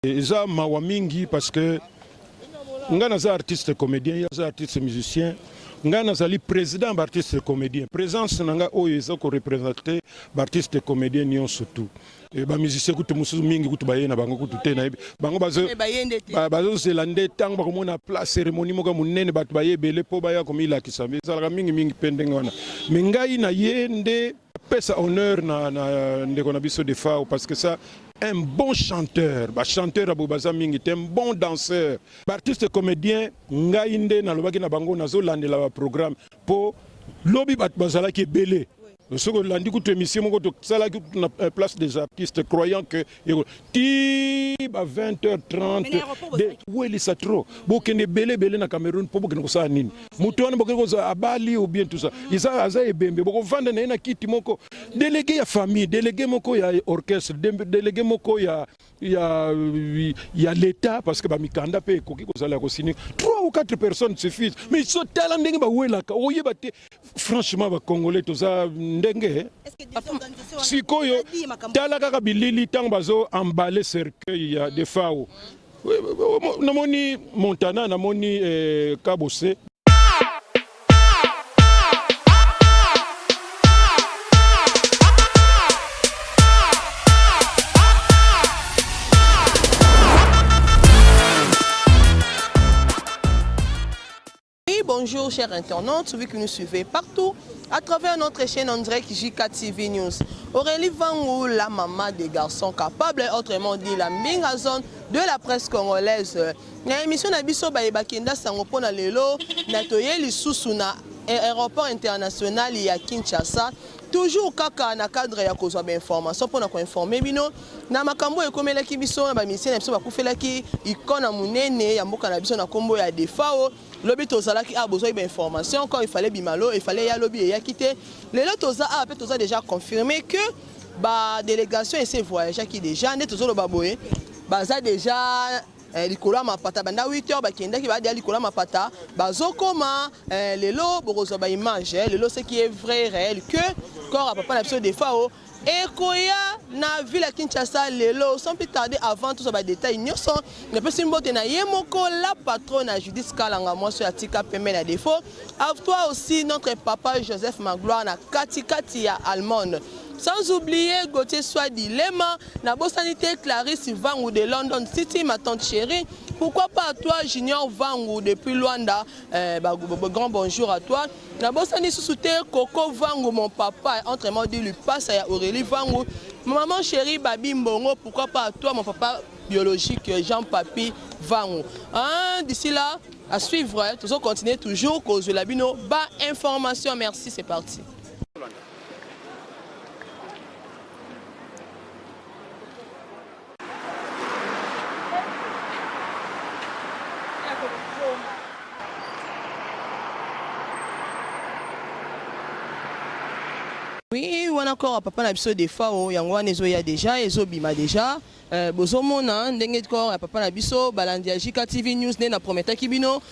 eza mawa mingi parce que nga naza artiste comédien, yaza artiste musicien, nga nazali président d'artiste comédien. Présence nanga oyo eza ko représenter artiste comédien nyonso tout. Et ba musicien kutu mususu mingi kutu baye na bango kutu te na bango bazo zelande tango bakomona place cérémonie moko munene batu baye belé po baya komila kisambi zalaka mingi pendenga wana. Mais ngai na yende pesa honneur na ndeko na biso de Fao parce que ça un bon chanteur, chanteur Aboubaza Mingi, un bon danseur, artiste comédien, ngaïnde na lobaki na bango na zolande la programme pour lobby bat bazala qui est belé. Ce que l'on dit que émission na place des artistes croyant que ti ba 20h30 où est ça trop bokende belé na Cameroun pour bokende ko sa nini mutu wana bokende ko à Bali ou bien tout ça isa aza ebembe boko vanda na kiti moko délégué ya famille délégué moko ya orchestre délégué moko ya l'état parce que ba mikanda pe koki ko sala ko sini 3 ou 4 personnes suffisent mais so tala ndenge ba welaka oyeba te franchement ba congolais to ça ndenge sikoyo tala kaka bilili tango bazo emballer cercueil ya de Fao namoni Montana namoni Kabose. Bonjour chers internautes, vu que nous suivez partout à travers notre chaîne en direct JKTV News. Aurélie Vangou, la maman des garçons capables, autrement dit la mingazone de la presse congolaise. Dans l'émission Nabiso Baïbakenda Sangopona Lelo, Natoye Lissousou na aéroport international ya Kinshasa. Toujours kaka na cadre ya kozwa ba information pour na ko informer bino na makambo ekomelaki biso na ba mission na biso bakufelaki ikona munene ya mboka na biso na kombo ya de Fao. Lobi tozalaki a besoin d'informations quand il fallait bimalo il fallait ya lobi ya quitté les lots toza a peut toza déjà confirmé que ba délégation et ses voyageurs qui déjà net tozolo baboye baza déjà likolo mapata banda 8h bakendaki ba dia likolo mapata bazokoma lelo bokozo ba image lelo ce qui est vrai réel que corps à papa na biso de Fao et koya na ville à Kinshasa lelo sans plus tarder avant tout ça ba détail nyonso ne peut simbote na yemoko la patronne à Judith Kalanga moi sur atika pembe na défaut à toi aussi notre papa Joseph Magloire na katikati ya allemande. Sans oublier Gauthier Swadi Lema, na Sanité Clarisse Vangou de London City, ma tante chérie. Pourquoi pas à toi Junior Vangou depuis Luanda, grand bonjour à toi. Na Sanité Sousouté Coco Vangou, mon papa, entre moi dit lui passe à Aurélie Vangou. Maman chérie Babi Mbongo, pourquoi pas à toi mon papa biologique Jean-Papi Vangou. D'ici là, à suivre, toujours continuer toujours cause de la bino. Bas information, merci, c'est parti. Oui, on a encore papa na biso de Fao yango nezo ya déjà ezo bima déjà bozomona ndenge encore papa na biso balandia JKTV News ne na prometa kibino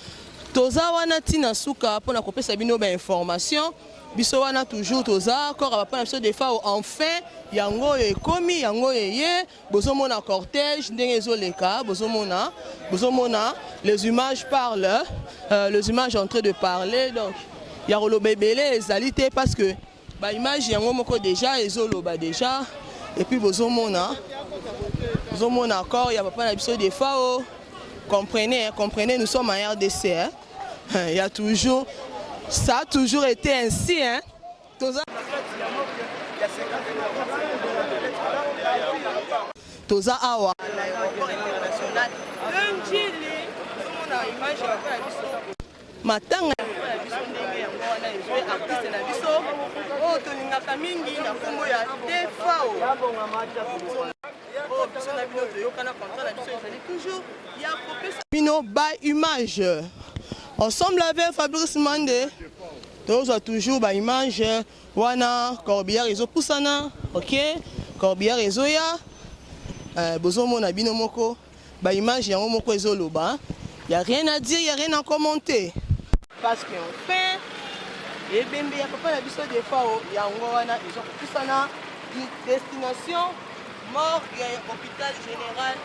toza wana tina suka pona kopesa bino ba information biso wana toujours toza encore papa na biso de Fao enfin yango ekomi yango yeye bozomona cortège ndenge ezo leka bozomona les images parlent les images en train de parler donc ya rolo bebele ezalité parce que ba image yango moko déjà ezoloba déjà et puis bozomona encore ya papa na biso de Fao comprenez nous sommes en RDC hein? Il y a toujours ça a toujours été ainsi hein toza awa matanga artiste na biso oyo tolingaka mingi na kombo ya de Fao oyo biso na bino toyokana contrat na biso ezali toujours ya kopesa bino ba image ensemble avec Fabrice Mande tozwa toujours ba image wana Corbière ezopusana ok Corbière ezoya bozomona bino moko ba image yango moko ezoloba y a rien à dire y a rien à commenter parce que enfin et bien il y a pas la biso de Fao yango wana ils ont tout ça na destination morgue hôpital général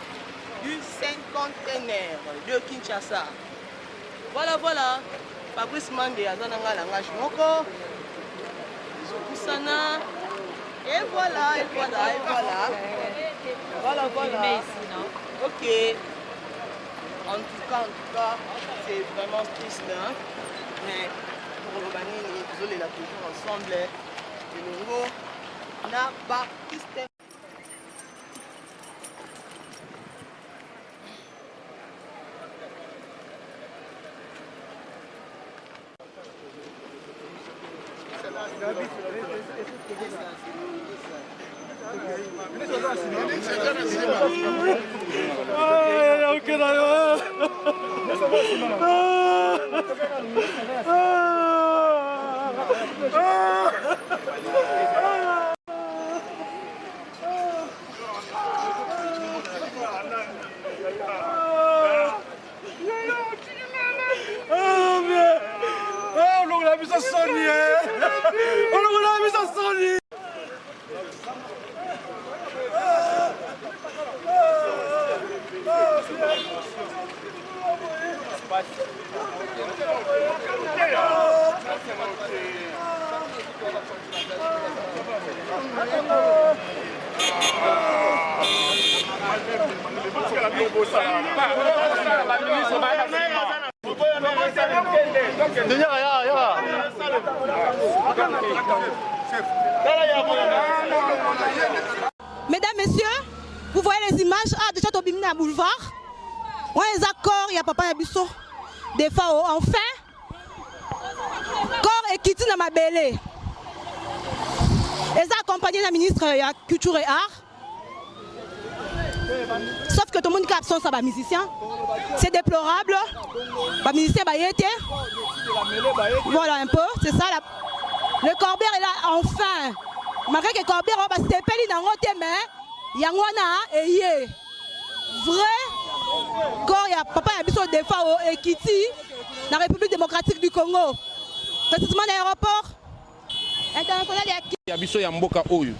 du cinquantenaire de Kinshasa. Voilà, voilà. Fabrice Mande azananga langage moko. Zokusana. Et voilà, et voilà, et voilà. Voilà, voilà. Ok. En tout cas, c'est vraiment triste. Hein? Mais pour le Banini, désolé, là toujours ensemble. Et le mot n'a pas triste. Mesdames, messieurs, vous voyez les images déjà Tobimina boulevard. On les accords, il y a papa Yabiso. Des fois, enfin, corps et Kitty dans ma belle. Ils ont accompagné la ministre de la Culture et Art. Sauf que tout le monde est absent, ça va musicien. C'est déplorable. Les musiciens voilà un peu, c'est ça. Le Corbert est là, enfin. Malgré que Corbert va se péler dans le mais Yangwana et vrai. Quand il y a papa Yabiso des fois et Kitty dans la République démocratique du Congo. Précisément l'aéroport international Yabiso ya mboka oyo.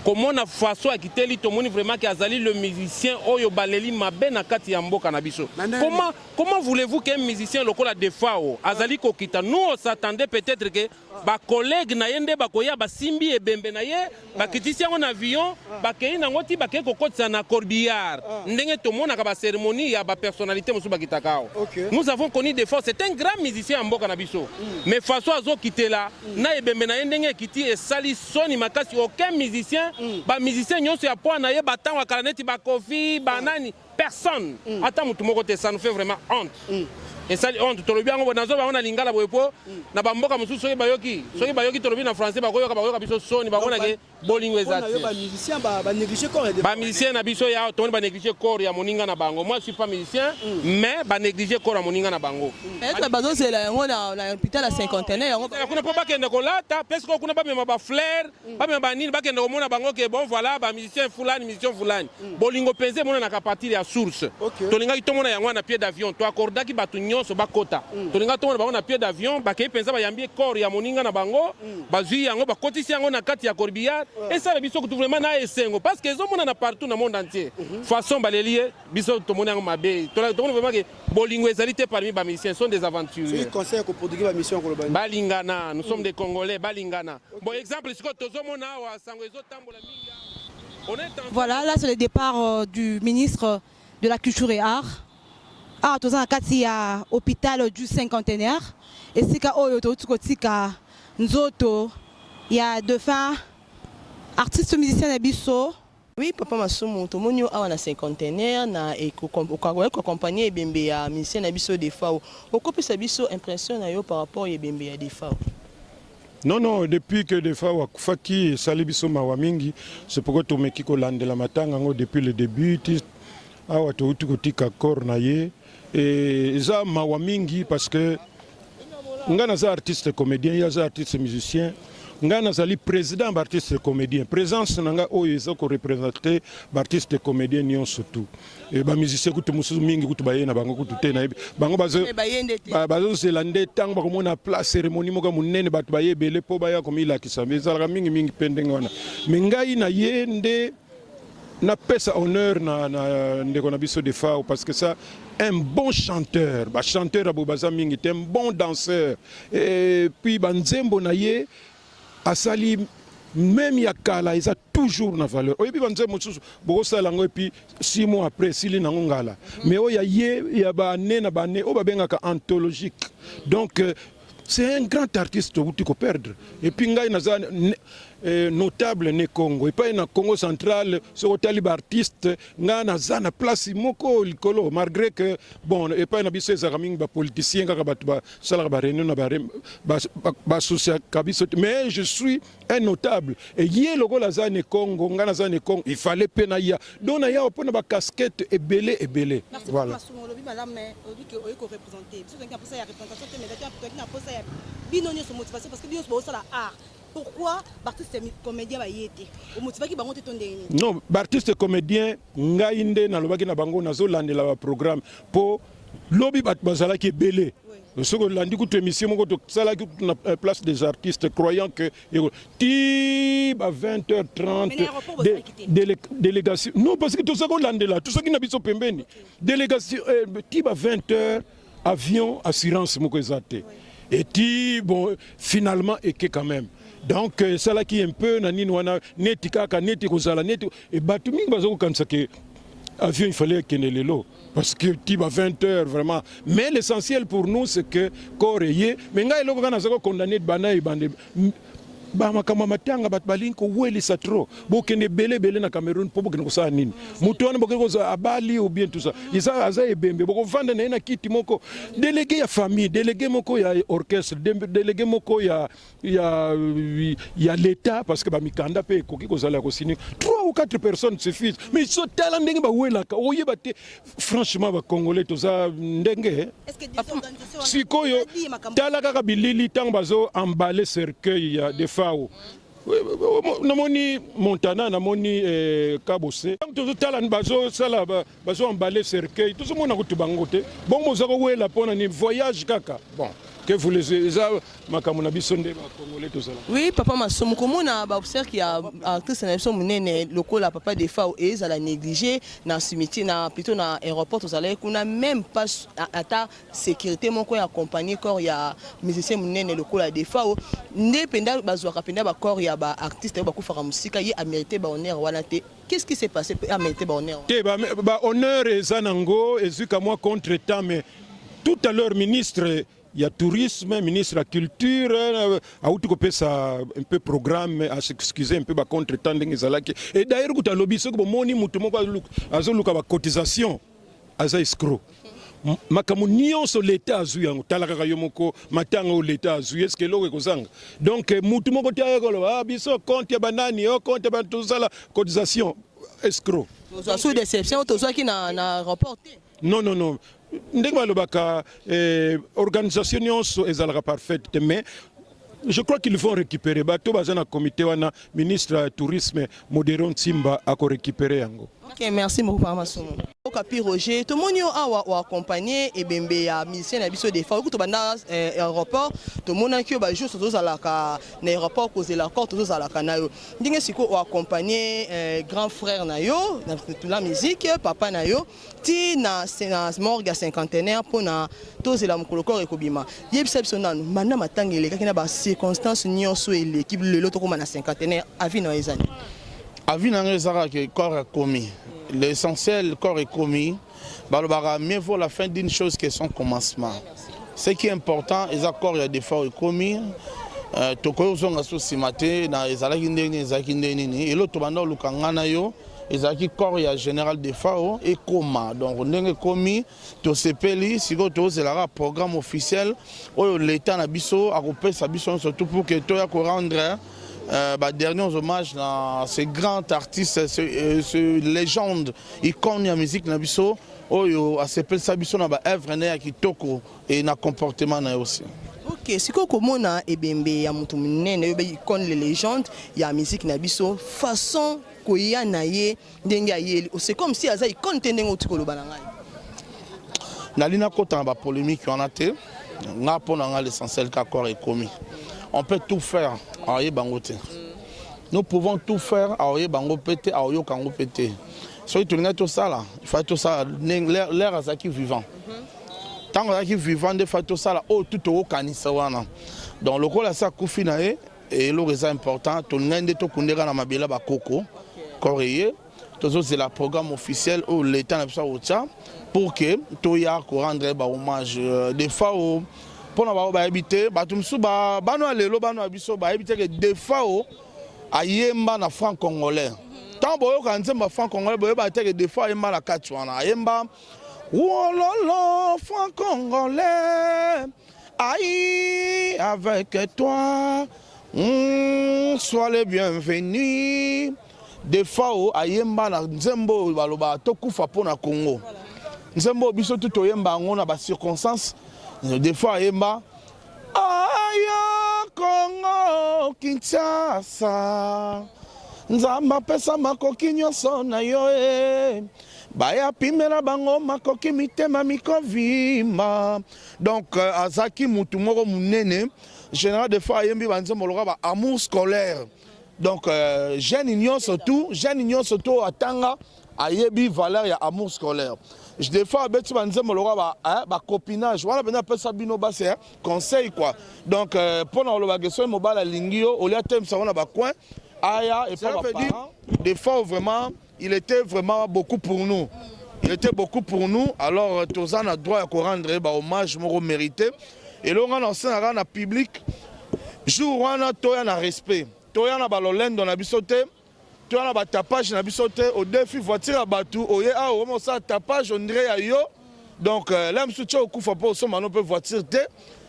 Comment na façon a quitté li tomoni vraiment que azali le musicien oyo baleli mabe na kati ya mboka na biso. Comment voulez-vous qu'un musicien lokola defao azali ko kita nous on s'attendait peut-être que ba collègue na yende ba koya ba simbi e bembe na ye ba kitisi en avion ba kei na ngoti ba ke kokotsa na corbillard ndenge tomona ka ba cérémonie ya ba personnalité musu ba kitakao. Nous avons connu defao c'est un grand musicien en mboka na biso. Mais façon azo quitter là na e bembe na yende kiti e sali soni makasi aucun musicien ba musicien nyonso ya poa na ye batang wa kalaneti ba kofi banani personne ata mutu moko te ça nous fait vraiment honte et ça honte tolobi yango nazo ba ona lingala boyepo na bamboka mususu soki bayoki tolobi na français bakoyoka biso soni bakona ke bolingo ezati ba musicien ba négliger corps ba musicien na biso ya to ba négliger corps ya moninga na bango. Moi je suis pas musicien mais ba négliger corps ya moninga na bango être bazo c'est la yango na hôpital la cinquantenaire yango kuna pas kende ko lata parce que kuna ba mema ba fleur ba mema ba nini ba kende ko mona bango ke bon voilà ba musicien fulani bolingo penze mona na partir ya source tolinga kitomona yango na pied d'avion to accordaki batu nyonso bakota tolinga tomona bango na pied d'avion ba ke penza ba yambie corps ya moninga na bango bazui yango ba kotisi yango na kati ya corbillard et ça biso ko vraiment na esengo parce que zo mona na partout na monde entier façon balelie biso to mona yango mabe to mona vraiment que bolingo ezalité parmi ba musiciens sont des aventuriers. C'est conseil ko pour dire ba mission ko lobani balingana nous sommes des Congolais balingana bon exemple siko tozo mona wa sango ezo tambola mingi. Voilà, là c'est le départ du ministre de la Culture et Art. Ah, tout ça, il y a l'hôpital du cinquantenaire. Et si il y a deux fins artistes musiciens d'Abisso. Oui, papa Masumu, tout le monde a un cinquantenaire, na accompagné Bembe à musicien d'Abisso des fois. Au coup, ça Abisso impressionne par rapport à Bembe à des fois. Non, depuis que des fois, Faki et Salibiso Mawamingi, c'est pourquoi tu me kiko lande la matanga depuis le début, awa to utukotika kornaye et ça Mawamingi parce que ngana za artiste comédien, ya za artiste musicien, ngana zali président d'artiste comédien, présence nanga oyo ezako représenter artiste comédien nyon surtout. Et ba musicien kutu mususu mingi kutu baye na bango kutu te na bango bazo zelande tang ba komona place cérémonie moka munene batu baye bele po baya komila kisambe zalaka mingi pendenga wana. Mais ngai na yende na pesa honneur na ndeko na biso de Fao parce que ça un bon chanteur, ba chanteur abobaza mingi, un bon danseur et puis banzembo na ye asali même yakala ils a toujours na valeur. Oyebi banzembo susu bokosala ngo et puis 6 mois après sili na ngala. Mais oya ye ya ba ne na ba ne o ba bengaka anthologique. Donc c'est un grand artiste où tu peux perdre. Et puis ngai naza notable ne Congo. Et pas na Congo central, ce talib artiste nga naza na place moko likolo malgré que bon et pas na biso za kaming ba politicien kaka batu ba sala ba réunion na ba social kabiso mais je suis un notable et yé logo la za ne Congo nga naza ne Congo il fallait pena ya donc na ya pona ba casquette et belé voilà. Pourquoi l'artiste comédien va y être? Non, l'artiste comédien, ngaïnde na lobaki na bango nazo landela ba programme pour lobby bat bazala qui est belé. Ce que l'andi coup émission moko to sala qui na place des artistes croyant que ti ba 20h30 délégation. Non parce que tout ça qu'on landela, tout ça qui na biso pembeni. Délégation ti ba 20h avion assurance moko ezate. Et ti bon finalement et que quand même. Donc ça là qui est un peu nani wana neti kaka neti kozala neti et batu mingi bazoko kanisa que avion il fallait kenelelo parce que tiba 20h vraiment mais l'essentiel pour nous c'est que coreye mais ngai loko kana sako condamner bana e bande ba makama matanga bat balinko weli satro bokende belé na Cameroun po bokende kosala nini mutu wana bokende koza abali ou bien tout ça isa aza ebembe boko vanda na kiti moko délégué ya famille délégué moko ya orchestre délégué moko ya l'état parce que ba mikanda pe koki kozala ko sini 3 ou 4 personnes suffisent mais so tala ndenge ba wela ka oyeba te franchement ba congolais to za ndenge est-ce que des organisations sikoyo tala kaka bilili tang bazo emballer cercueil ya de namoni Montana namoni Kabose tout tala bazo sala bazo emballer cercueil tout ce monde a kutu bangote bon mozako wela pona ni voyage kaka bon que vous les makamona bisonde ba congolais tout ça. Oui papa Masomo komona ba observe qu'il y a artiste na biso munene lokola papa de Fao et za la négligé na cimetière na plutôt na aéroport tout ça là kuna même pas ata sécurité moko ya accompagner corps ya musicien munene lokola de Fao ne penda bazwa penda ba corps ya ba artiste ba kufaka musika ye a mérité ba honneur wana te. Qu'est-ce qui s'est passé pour mérité ba honneur? Te ba honneur ezanango ezuka moi contre temps mais tout à l'heure ministre il y a tourisme, ministre de la culture, a un peu programme, à s'excuser un peu contre temps et d'ailleurs quand tu lobby ce que moni mutumoko azoluka ba cotisation aza escroc. Makamu nyonso l'état azu yango talaka yomoko matanga l'état azu est-ce que loko kozanga donc mutumoko tia ko biso compte ya banani o compte ba tout ça la cotisation escroc. Sous déception to qui na rapporté. Non. Ndenge balobaka organisation nyonso ezalaka parfaite mais je crois qu'ils vont récupérer bato bazana comité wana ministre tourisme Modéron Simba a récupérer yango. OK, merci beaucoup papa Masomo. Okapi Roger, tout monde a accompagné et bembe ya musicien na biso de Fao to banda aéroport to mona ki ba jour to zalaka na aéroport cause la corps to zalaka na yo. Ndenge siko o accompagner grand frère na yo na la musique papa na yo ti na morgue cinquantenaire pona to zela mukoloko ekobima. Yebisa biso nanu mana matangele kakina ba circonstances nyonso et l'équipe le loto comme na cinquantenaire avis na ezani. Avis na ngezara que corps est commis. L'essentiel, le corps est commis. Mieux vaut la fin d'une chose que son commencement. Ce qui est important, les accords, il y a des fois commis. Toko zonga so simate na ezalaki ndeni ezalaki ndeni et l'autre banda lukangana yo ezalaki corps ya général de Fao et coma donc ndenge commis to sepeli siko to zelaka programme officiel oyo l'état na biso akopesa biso surtout pour que to ya ko rendre derniers hommages à ces grands artistes, ces légendes, icônes de musique na biso, oyo a s'appelle ça biso na ba œuvre na kitoko et na comportement na aussi. OK, siko komona ebembe ya mutu munene yo icône les légendes ya musique na biso façon koya na ye ndenge ayeli c'est comme si aza icône tendenge otikolo bananga. Nalina kota ba polémique on a té, nga pona nga l'essentiel ka corps est commis. On peut tout faire en Bangote. nous pouvons tout faire à Oye Bango pété, à Oyo Kango pété. Si tu as tout ça là, il faut tout ça, l'air azaki vivant. Tant que vivant, il faut tout ça là, oh tout au Kanisawana. Donc le rôle à ça Koufinae et le résultat important, tout le monde est au Kundera na Mabila Bakoko, Corée. C'est le programme officiel où l'État n'a pas ça pour que tout y a rendre hommage des fois pour nous habiter batumsu bano alelo bano abiso ba habiter que des fois ayemba na franc congolais tant boyo kan nzemba franc congolais boyo ba te que des fois ayemba na katwana ayemba wololo franc congolais aïe avec toi sois le bienvenu. Des fois, ayemba na nzembo baloba tokufa pona Congo. Nzembo biso tout oyemba ngona ba circonstances. Des fois ayemba aya Congo Kinshasa. Nzamba pesa makoki nyonso na yo e. Baya pimela bango makoki mitema mikovima. Donc azaki mutu moko munene. Général des fois ayembi banzembo loka ba amour scolaire. Donc, jeune union surtout à Tanga, a yebi valeur ya amour scolaire. Je défends beti banze molora ba copinage. Voilà ben appelle ça bino ba c'est conseil quoi. Donc pendant le bagesso mobile lingio au lieu thème ça on a ba coin aya et pas parents. Des fois vraiment, il était vraiment beaucoup pour nous. Il était beaucoup pour nous. Alors Tozan a droit à rendre ba hommage moro mérité et là on a un public jour on a toya na respect. Toya na balolendo na bisote, toya na ba tapage na bisote au défi voiture à batu, oye a o mo sa tapage on dirait ya yo. Donc là msucho okufa po so mano pe voiture te,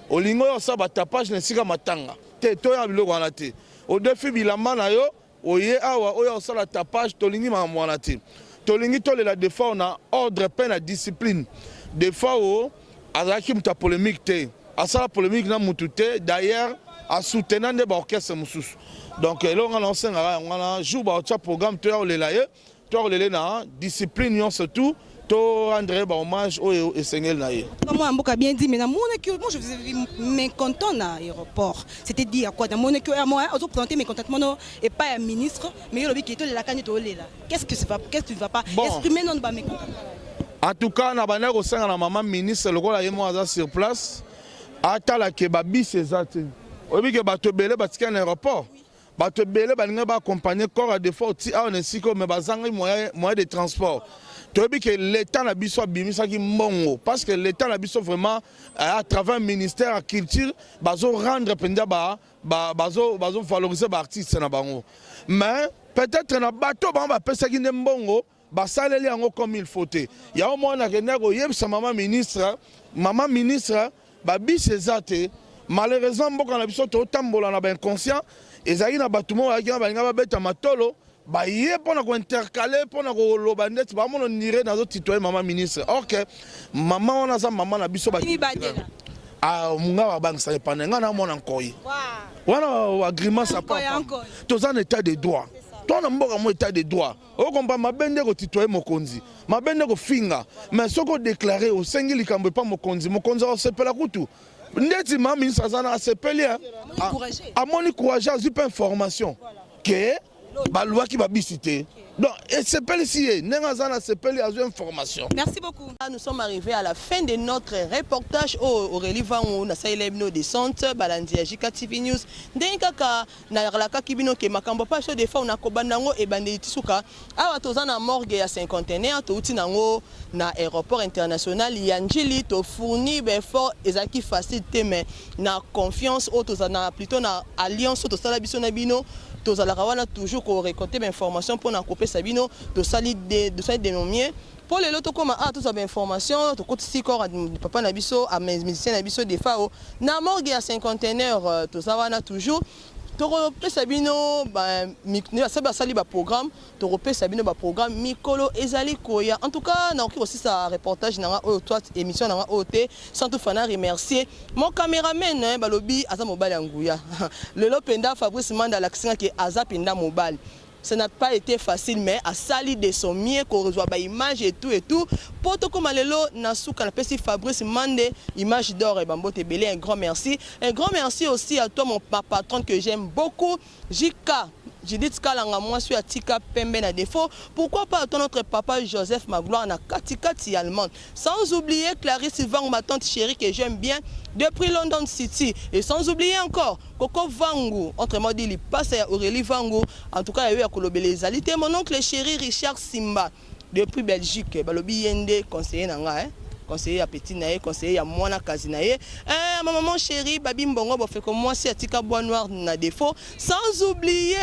o lingo yo sa ba tapage na sika matanga. Te toya biloko wana te. Au défi bilamba na yo, oye a o oya sa la tapage to lingi ma mwana te. To lingi to le la des fois on a ordre peine à discipline. Des fois o azaki muta polémique te. Asa la polémique na mutu te d'ailleurs à soutenir des orchestres mususu. Donc là on a lancé un jour un programme tu as le na discipline surtout to rendre hommage au Seigneur naïe. Moi Mboka bien dit mais na moi je faisais mécontent na aéroport. C'était dit à quoi dans mon que moi auto présenter mécontentement et pas un ministre mais il qui était la canette au là. Qu'est-ce que tu vas pas exprimer non pas mécontent. En tout cas na bana ko senga na maman ministre le rôle yemo aza sur place ata la kebabi ces actes. Obi ke bato belé batika na aéroport. Bato belé balinga ba accompagner corps à défaut ti a on ainsi que mais bazanga moyen de transport. Tobi que l'état na biso bimisa ki mbongo parce que l'état na biso vraiment à travers le ministère de la culture bazo rendre penda bazo valoriser ba artiste na bango. Mais peut-être na bato ba pesa ki mbongo ba saleli yango comme il faut te. Ya au moins na kenego yebisa maman ministre ba bisezate. Malheureusement, mboka na biso to tambola na ben conscient ezali na batumo ya kina balinga babeta matolo ba ye pona ko intercaler pona ko loba net ba mono nire na zo titoye maman ministre. OK. Maman ona za maman na biso ba ah munga ba bang sa panenga na mona nkoyi. Wana agreement sa pas. To za état de droit. Toi na mboka mo état de droit. O komba mabende ko titoye mokonzi. Mabende ko finga. Mais soko déclarer au sengi likambo pa mokonzi o sepela kutu. Ndeti ma ministre azana asepeli a moni courage a zupe information que ba loi qui va bisiter. Donc sepeli si nenga azana sepeli a information. Merci beaucoup. Nous sommes arrivés à la fin de notre reportage au relevant na sailebno descente balandi Jika TV News. Ndengaka na relaka kibino ke makambo pa so des fois on a kobandango e bande tisuka awa tozana morgue ya 50e to uti nango na aéroport international Yanjili to fourni fort ezaki facilité mais na confiance au tozana plutôt na alliance to sala biso na bino tozala kawana toujours ko récolter information pour na couper sabino to sali de dénomier pour les loto comme tout ça information to côté si corps papa na biso a musicien na biso des fois na morgue à 51 to ça wana toujours to repé sabino ba mikne ça sali ba programme to repé sabino ba programme mikolo ezali koya en tout cas na aussi ça reportage na toi émission na OT sans tout fana remercier mon caméraman balobi aza mobile nguya le lopenda Fabrice Manda l'accent qui aza penda mobile. Ça n'a pas été facile, mais à sali de son mieux qu'on reçoit des images et tout. Pour tout comme Alelo, Nassou, Kanapesi, Fabrice Mande, image d'or et Bambote Belé, un grand merci. Un grand merci aussi à toi, mon patron que j'aime beaucoup, Jika Judith Kalanga moi suis atika pembe na défaut. Pourquoi pas notre papa Joseph Magloire na katikati allemande. Sans oublier Clarisse Vang, ma tante chérie que j'aime bien depuis London City. Et sans oublier encore Coco Vangu, autrement dit il passe à Aurélie Vangu. En tout cas il y a eu à Kolobele Zalité. Mon oncle chéri Richard Simba depuis Belgique. Balobi Yende conseiller nanga conseiller à Petit Naé, conseiller à Moana Kazinaé. Ma maman chérie, Babi Mbongo, bon fait comme moi, c'est Atika Bois Noir na défaut. Sans oublier,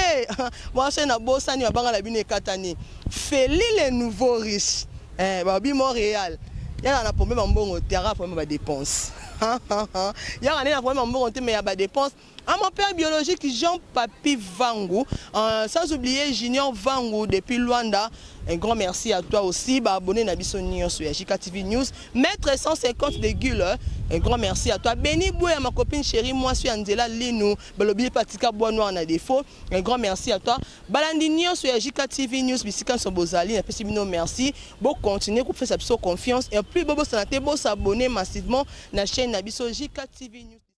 moi c'est na Bossani, Abanga la Bine Katani. Feli les nouveaux riches. Babi Montréal. Il y a un problème en bon terrain pour ma dépense. Il y a un problème en bon terrain, mais il y a des dépenses. À mon père biologique Jean-Papi Vangu, sans oublier Junior Vangu depuis Luanda. Un grand merci à toi aussi, abonné à Bissonion sur JKTV News. Maître 150 de Gulle, un grand merci à toi. Béni Boué, ma copine chérie, moi je suis Angela Linou, Balobi Patika Bois Noir na défaut. Un grand merci à toi. Balandinio sur JKTV News, Bissikan Sobozali, merci. Bon, continuez, vous faites sa confiance. Et puis, Bobo Sanate, bon s'abonner massivement à la chaîne Nabiso JKTV News.